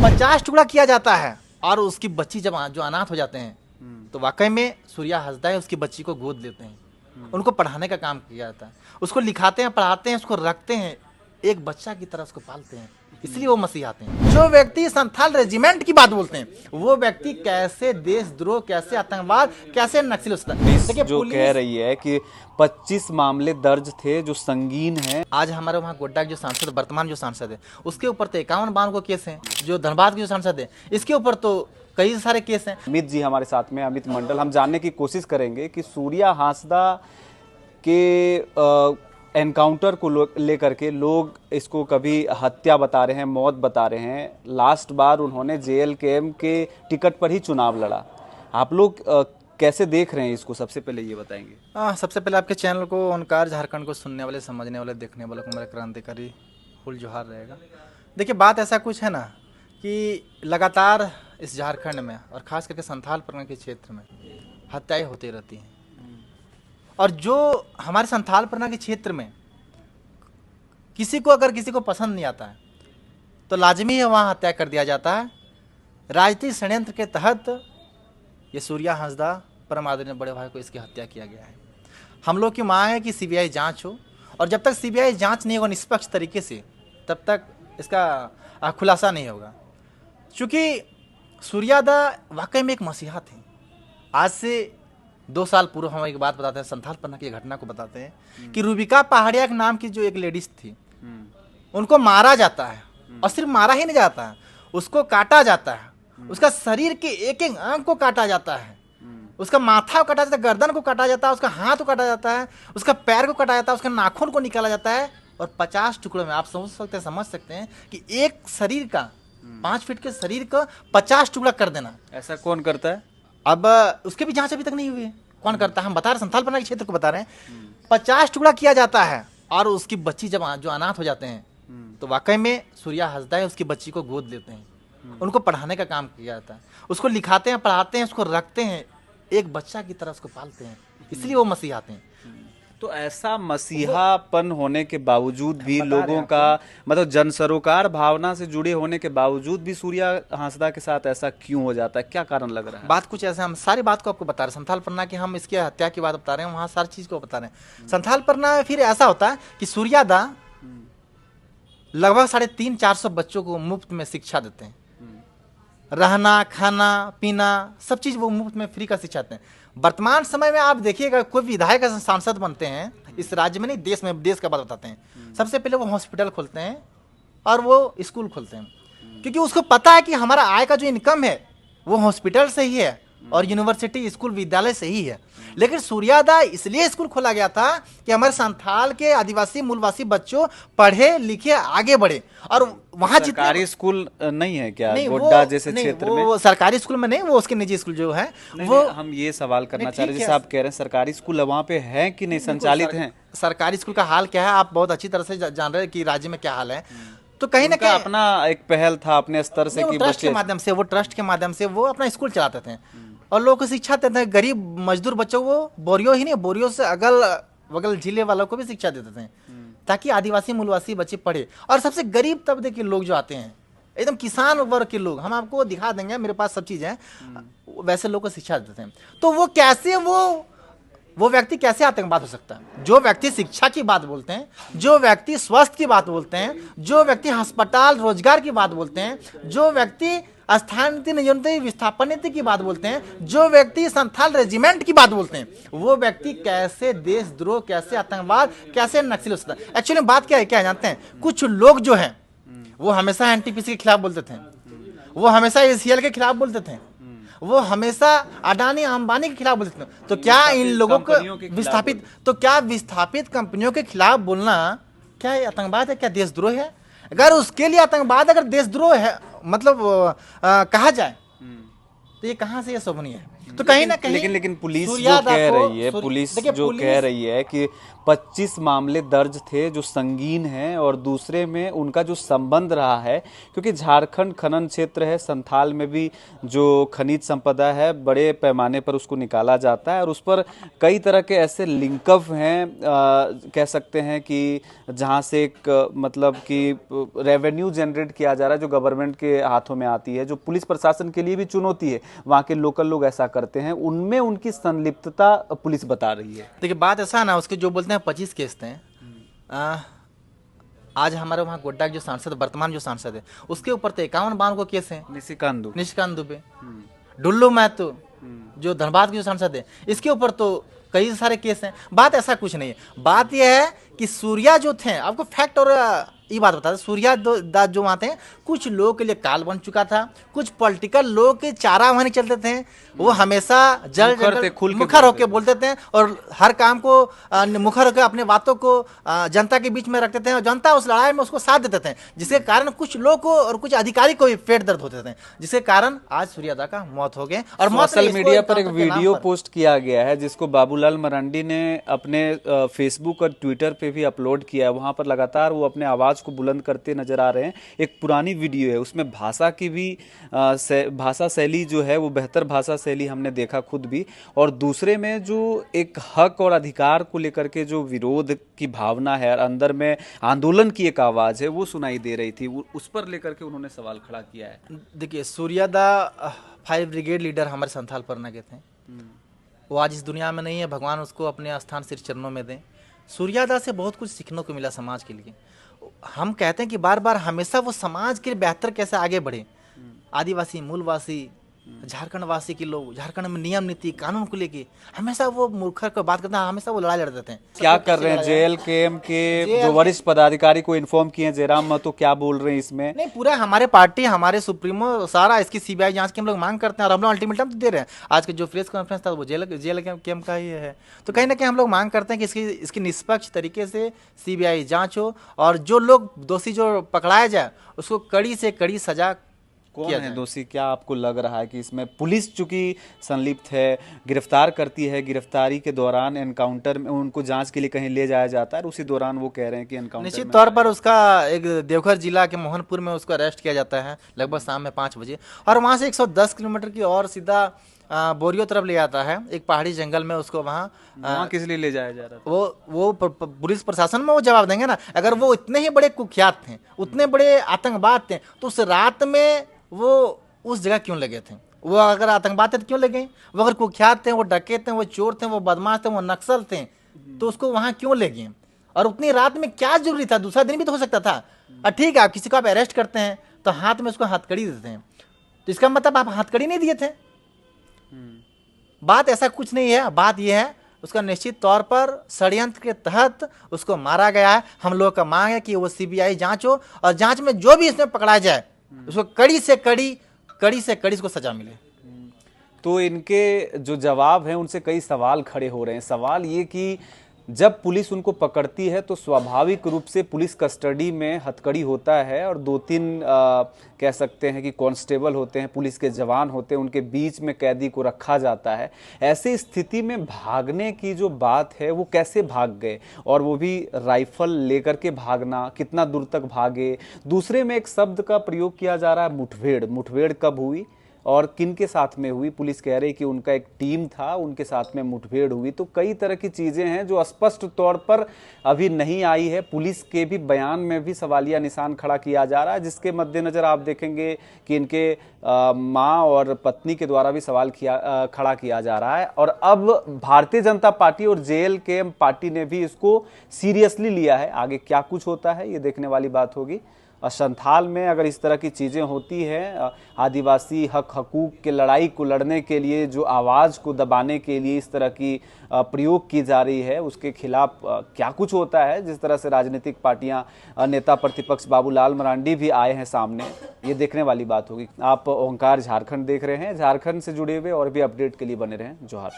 50 टुकड़ा किया जाता है और उसकी बच्ची जब जो अनाथ हो जाते हैं तो वाकई में सूर्या हंसदा है, उसकी बच्ची को गोद लेते हैं, उनको पढ़ाने का काम किया जाता है, उसको लिखाते हैं, पढ़ाते हैं, उसको रखते हैं, एक बच्चा की तरह उसको पालते हैं, इसलिए वो मसीह आते हैं। जो व्यक्ति संथाल रेजिमेंट की बात बोलते हैं वो व्यक्ति कैसे देशद्रोह, कैसे आतंकवाद, कैसे नक्सल पुलिस जो कह रही है कि 25 मामले दर्ज थे जो संगीन हैं। आज हमारे वहाँ गोड्डा के जो सांसद, वर्तमान जो सांसद है, उसके ऊपर तो 51 को केस हैं। जो धनबाद के जो सांसद है, इसके ऊपर तो कई सारे केस हैं। अमित जी हमारे साथ में, अमित मंडल। हम जानने की कोशिश करेंगे कि सूर्या हांसदा के एनकाउंटर को लेकर के लोग इसको कभी हत्या बता रहे हैं, मौत बता रहे हैं। लास्ट बार उन्होंने JLKM के टिकट पर ही चुनाव लड़ा। आप लोग कैसे देख रहे हैं इसको, सबसे पहले ये बताएंगे। सबसे पहले आपके चैनल को, ओनकार झारखंड को सुनने वाले, समझने वाले, देखने वाले को मेरा क्रांतिकारी फुल जोहार रहेगा। देखिए, बात ऐसा कुछ है ना कि लगातार इस झारखंड में और ख़ास करके संथाल परगना के क्षेत्र में हत्याएं होती रहती हैं। और जो हमारे संथाल परगना के क्षेत्र में किसी को पसंद नहीं आता है तो लाजमी है वहाँ हत्या कर दिया जाता है। राजनीतिक षड्यंत्र के तहत ये सूर्या हांसदा परम आदरणीय बड़े भाई को इसकी हत्या किया गया है। हम लोग की मांग है कि CBI जांच हो, और जब तक CBI जांच नहीं होगा निष्पक्ष तरीके से, तब तक इसका खुलासा नहीं होगा। क्योंकि सूर्यादा वाकई में एक मसीहा थे। आज से 2 साल पूर्व हम एक बात बताते हैं, संथाल परगना की घटना को बताते हैं कि रूबिका पहाड़िया के नाम की जो एक लेडीज थी, उनको मारा जाता है, और सिर्फ मारा ही नहीं जाता है, उसको काटा जाता है, उसका शरीर के एक एक अंग को काटा जाता है, उसका माथा को काटा जाता है, गर्दन को काटा जाता है, उसका हाथ को काटा जाता है, उसका पैर को काटा जाता है, उसका नाखून को निकाला जाता है, और 50 टुकड़ों में आप समझ सकते हैं कि एक शरीर का 5 फीट के शरीर का 50 टुकड़ा कर देना। ऐसा कौन करता है? अब उसके भी जांच अभी तक नहीं हुई है, कौन करता है हम बता रहे, संथाल परगना के क्षेत्र को बता रहे हैं। 50 टुकड़ा किया जाता है और उसकी बच्ची जब जो अनाथ हो जाते हैं तो वाकई में सूर्या हंसदा है, उसकी बच्ची को गोद लेते हैं, उनको पढ़ाने का काम किया जाता है, उसको लिखाते हैं, पढ़ाते हैं, उसको रखते हैं, एक बच्चा की तरह उसको पालते हैं, इसलिए वो मसीह आते हैं। तो ऐसा मसीहापन होने के बावजूद भी लोगों का मतलब जन सरोकार भावना से जुड़े होने के बावजूद भी सूर्या हांसदा के साथ ऐसा क्यों हो जाता है? क्या कारण लग रहा है? बात कुछ ऐसा, हम सारी बात को आपको बता रहे हैं। संथाल परगना की हम इसकी हत्या की बात बता रहे हैं, वहाँ सारी चीज़ को बता रहे हैं। संथाल परगना में फिर ऐसा होता है कि सूर्यादा लगभग 350-400 बच्चों को मुफ्त में शिक्षा देते हैं, रहना, खाना, पीना, सब चीज़ वो मुफ्त में फ्री का शिक्षा देते हैं। वर्तमान समय में आप देखिएगा, कोई विधायक सांसद बनते हैं इस राज्य में, नहीं देश में, देश का बात बताते हैं, सबसे पहले वो हॉस्पिटल खोलते हैं और वो स्कूल खोलते हैं, क्योंकि उसको पता है कि हमारा आय का जो इनकम है वो हॉस्पिटल से ही है और यूनिवर्सिटी, स्कूल, विद्यालय से ही है। लेकिन सूर्यादा इसलिए स्कूल खोला गया था कि हमारे संथाल के आदिवासी मूलवासी बच्चों पढ़े लिखे आगे बढ़े। और वहाँ सरकारी स्कूल नहीं है क्या नहीं, गोड्डा जैसे क्षेत्र में? वो सरकारी स्कूल में नहीं, वो उसके निजी स्कूल जो है वो हम ये सवाल करना चाह रहे हैं, जैसे आप कह रहे हैं सरकारी स्कूल वहाँ पे है कि नहीं, संचालित हैं? सरकारी स्कूल का हाल क्या है आप बहुत अच्छी तरह से जान रहे हैं कि राज्य में क्या हाल है। तो कहीं ना कहीं अपना एक पहल था अपने स्तर से कि ट्रस्ट के माध्यम से, वो ट्रस्ट के माध्यम से वो अपना स्कूल चलाते थे और लोगों को शिक्षा देते थे। गरीब मजदूर बच्चों को, बोरियो ही नहीं, बोरियो से अगल बगल जिले वालों को भी शिक्षा देते थे, ताकि आदिवासी मूलवासी बच्चे पढ़े। और सबसे गरीब तबके के लोग जो आते हैं, एकदम किसान वर्ग के लोग, हम आपको दिखा देंगे, मेरे पास सब चीज़ है, वैसे लोग को शिक्षा देते हैं। तो वो कैसे, वो व्यक्ति कैसे आतंकवाद हो सकता है? जो व्यक्ति शिक्षा की बात बोलते हैं, जो व्यक्ति स्वास्थ्य की बात बोलते हैं, जो व्यक्ति अस्पताल रोजगार की बात बोलते हैं, जो व्यक्ति स्थान नीति, नियोजन विस्थापन नीति की बात बोलते हैं, जो व्यक्ति संथाल रेजिमेंट की बात बोलते हैं, वो व्यक्ति कैसे देशद्रोह, कैसे आतंकवाद, कैसे नक्सल हो सकता है? एक्चुअली बात क्या है, क्या जानते हैं? कुछ लोग जो हैं वो हमेशा NTPC के खिलाफ बोलते थे, वो हमेशा ACL के खिलाफ बोलते थे, वो हमेशा अडानी अंबानी के खिलाफ बोलते थे। तो क्या इन लोगों को विस्थापित, तो क्या विस्थापित कंपनियों के खिलाफ बोलना क्या आतंकवाद है, क्या देशद्रोह है? अगर उसके लिए आतंकवाद, अगर देशद्रोह है मतलब कहा जाए, तो ये कहाँ से ये शोभनीय है? तो कहीं ना कहीं लेकिन पुलिस जो सूर्यादा कह को रही है, पुलिस देखिए, जो कह रही है कि 25 मामले दर्ज थे जो संगीन हैं, और दूसरे में उनका जो संबंध रहा है, क्योंकि झारखंड खनन क्षेत्र है, संथाल में भी जो खनिज संपदा है बड़े पैमाने पर उसको निकाला जाता है, और उस पर कई तरह के ऐसे लिंकअप हैं, कह सकते हैं कि जहां से एक मतलब कि रेवेन्यू जनरेट किया जा रहा है जो गवर्नमेंट के हाथों में आती है, जो पुलिस प्रशासन के लिए भी चुनौती है, वहाँ के लोकल लोग ऐसा करते हैं, उनमें उनकी संलिप्तता पुलिस बता रही है। देखिए बात ऐसा है ना, उसके जो बोलते हैं 25 केस थे। आज हमारे वहाँ गोड्डा के जो सांसद, वर्तमान जो सांसद है, उसके ऊपर तो 51-52 को केस है। निशिकांत दुबे, डुल्लू महतो जो धनबाद के जो सांसद है, इसके ऊपर तो कई सारे केस हैं। बात ऐसा कुछ नहीं है, बात यह है कि सूर्या जो थे, आपको फैक्ट और ये बात बता दें, सूर्या दास जो वहाँ थे, कुछ लोगों के लिए काल बन चुका था, कुछ पॉलिटिकल लोग के चारा वहाँ नहीं चलते थे, वो हमेशा मुखर होकर बोलते थे, और हर काम को मुखर होकर अपने बातों को जनता के बीच में रखते थे, और जनता उस लड़ाई में उसको साथ देते थे, जिसके कारण कुछ लोग को और कुछ अधिकारी को भी पेट दर्द होते थे, जिसके कारण आज सूर्यादा का मौत हो गए। और सोशल मीडिया पर एक वीडियो पोस्ट किया गया है जिसको बाबूलाल मरांडी ने अपने फेसबुक और ट्विटर पे भी अपलोड किया है। वहां पर लगातार वो अपने आवाज को बुलंद करते नजर आ रहे हैं। एक पुरानी वीडियो है, उसमें भाषा की भी भाषा शैली जो है वो बेहतर भाषा शैली हमने देखा खुद भी, और दूसरे में जो एक हक और अधिकार को लेकर के जो विरोध की भावना है और अंदर में आंदोलन की एक आवाज है वो सुनाई दे रही थी, उस पर लेकर के उन्होंने सवाल खड़ा किया है। देखिए सूर्यादा 5 ब्रिगेड लीडर हमारे संथाल परना के थे, वो आज इस दुनिया में नहीं है, भगवान उसको अपने स्थान सिर चरणों में दें। सूर्यादा से बहुत कुछ सीखने को मिला समाज के लिए। हम कहते हैं कि बार बार हमेशा वो समाज के बेहतर कैसे आगे बढ़े, आदिवासी, मूलवासी, झारखंड वासी के लोग, झारखंड में नियम नीति कानून को लेके हमेशा वो मुखर को बात करते हैं, हमेशा वो लड़ाई लड़ते थे। क्या कर रहे हैं JLKM के जो वरिष्ठ पदाधिकारी को इन्फॉर्म किए हैं, जयराम महतो क्या बोल रहे हैं इसमें? नहीं, पूरा हमारे पार्टी, हमारे सुप्रीमो सारा इसकी CBI जांच की हम लोग मांग करते हैं, और हम लोग अल्टीमेटम तो दे रहे हैं। आज के जो प्रेस कॉन्फ्रेंस था वो JLKM का ही है। तो कहीं ना कहीं हम लोग मांग करते हैं कि इसकी निष्पक्ष तरीके से CBI जांच हो, और जो लोग दोषी जो पकड़ाया जाए उसको कड़ी से कड़ी सजा। कौन है दोषी? क्या आपको लग रहा है कि इसमें पुलिस चूंकि संलिप्त है, गिरफ्तार करती है, गिरफ्तारी के दौरान एनकाउंटर में उनको जांच के लिए कहीं ले जाया जाता है, और उसी दौरान वो कह रहे हैं कि एनकाउंटर निश्चित तौर पर उसका एक देवघर जिला के मोहनपुर में उसको अरेस्ट किया जाता है लगभग शाम में 5 बजे, और वहाँ से 110 किलोमीटर की और सीधा बोरियो तरफ ले जाता है, एक पहाड़ी जंगल में उसको। वहाँ किस लिए ले जाया जा रहा था? वो पुलिस प्रशासन में वो जवाब देंगे ना। अगर वो इतने ही बड़े कुख्यात थे, उतने बड़े आतंकवाद थे, तो उस रात में वो उस जगह क्यों लगे थे? वो अगर आतंकवाद थे तो क्यों लगे? वो अगर कुख्यात थे, वो डकैत थे, वो चोर थे, वो बदमाश थे, वो नक्सल थे, तो उसको वहाँ क्यों ले गए? और उतनी रात में क्या जरूरी था? दूसरा दिन भी तो हो सकता था। ठीक है, आप किसी को आप अरेस्ट करते हैं तो हाथ में उसको हथकड़ी देते हैं, तो इसका मतलब आप हथकड़ी नहीं दिए थे। बात ऐसा कुछ नहीं है, बात यह है उसका निश्चित तौर पर षड्यंत्र के तहत उसको मारा गया है। हम लोग का मांग है कि वो CBI जांच हो, और जांच में जो भी इसमें पकड़ा जाए उसको कड़ी से कड़ी इसको सजा मिले। तो इनके जो जवाब हैं उनसे कई सवाल खड़े हो रहे हैं। सवाल ये कि जब पुलिस उनको पकड़ती है तो स्वाभाविक रूप से पुलिस कस्टडी में हथकड़ी होता है, और 2-3 कह सकते हैं कि कांस्टेबल होते हैं, पुलिस के जवान होते हैं, उनके बीच में कैदी को रखा जाता है। ऐसी स्थिति में भागने की जो बात है वो कैसे भाग गए, और वो भी राइफल लेकर के भागना, कितना दूर तक भागे? दूसरे में एक शब्द का प्रयोग किया जा रहा है, मुठभेड़। मुठभेड़ कब हुई और किन के साथ में हुई? पुलिस कह रही कि उनका एक टीम था, उनके साथ में मुठभेड़ हुई। तो कई तरह की चीजें हैं जो स्पष्ट तौर पर अभी नहीं आई है। पुलिस के भी बयान में भी सवालिया निशान खड़ा किया जा रहा है, जिसके मद्देनजर आप देखेंगे कि इनके माँ और पत्नी के द्वारा भी सवाल खड़ा किया जा रहा है। और अब भारतीय जनता पार्टी और JLKM पार्टी ने भी इसको सीरियसली लिया है। आगे क्या कुछ होता है ये देखने वाली बात होगी। संथाल में अगर इस तरह की चीज़ें होती हैं, आदिवासी हक हकूक के लड़ाई को लड़ने के लिए, जो आवाज़ को दबाने के लिए इस तरह की प्रयोग की जा रही है, उसके खिलाफ क्या कुछ होता है। जिस तरह से राजनीतिक पार्टियां, नेता प्रतिपक्ष बाबूलाल मरांडी भी आए हैं सामने, ये देखने वाली बात होगी। आप ओंकार झारखंड देख रहे हैं। झारखंड से जुड़े हुए और भी अपडेट के लिए बने रहें। जोहार।